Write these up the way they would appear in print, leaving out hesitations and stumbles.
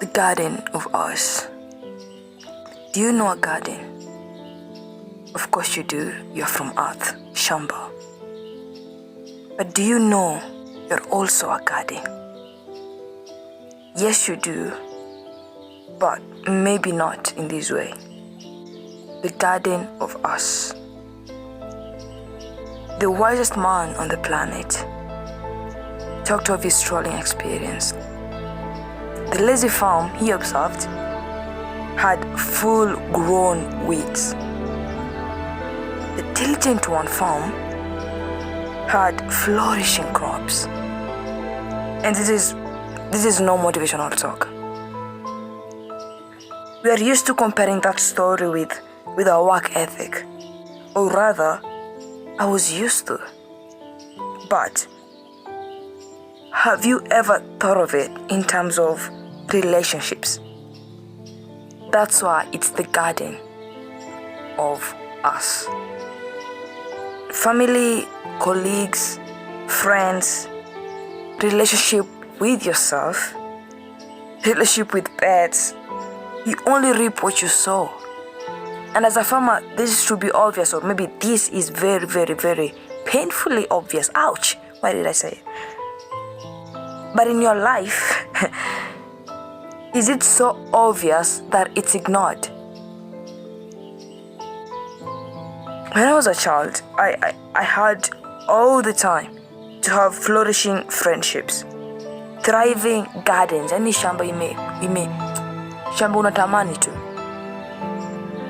The garden of us. Do you know a garden? Of course you do. You're from Earth, Shamba. But do you know you're also a garden? Yes, you do. But maybe not in this way. The garden of us. The wisest man on the planet talked of his strolling experience. The lazy farm, he observed, had full-grown weeds. The diligent one farm had flourishing crops. And this is no motivational talk. We are used to comparing that story with our work ethic. Or rather, I was used to. But have you ever thought of it in terms of relationships? That's why it's the garden of us. Family, colleagues, friends, relationship with yourself, relationship with pets. You only reap what you sow. And as a farmer, this should be obvious, or maybe this is very, very, very painfully obvious. Ouch! Why did I say it? But in your life, is it so obvious that it's ignored? When I was a child, I had all the time to have flourishing friendships, thriving gardens. Any shamba shamba unatamani tu.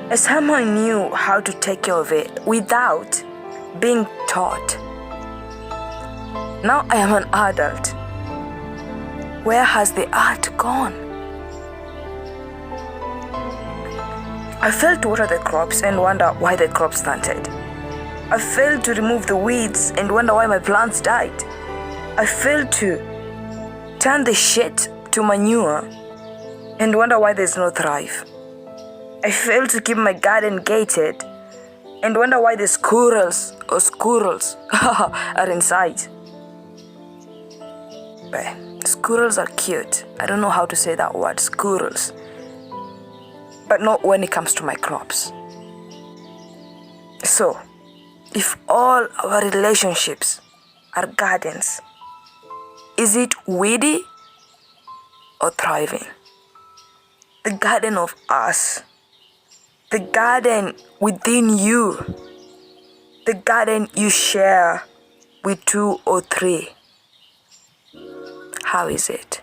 I somehow knew how to take care of it without being taught. Now I am an adult. Where has the art gone? I failed to water the crops and wonder why the crops stunted. I failed to remove the weeds and wonder why my plants died. I failed to turn the shit to manure and wonder why there's no thrive. I failed to keep my garden gated and wonder why the squirrels are inside. But squirrels are cute. I don't know how to say that word, squirrels. But not when it comes to my crops. So, if all our relationships are gardens, is it weedy or thriving? The garden of us. The garden within you. The garden you share with 2 or 3. How is it?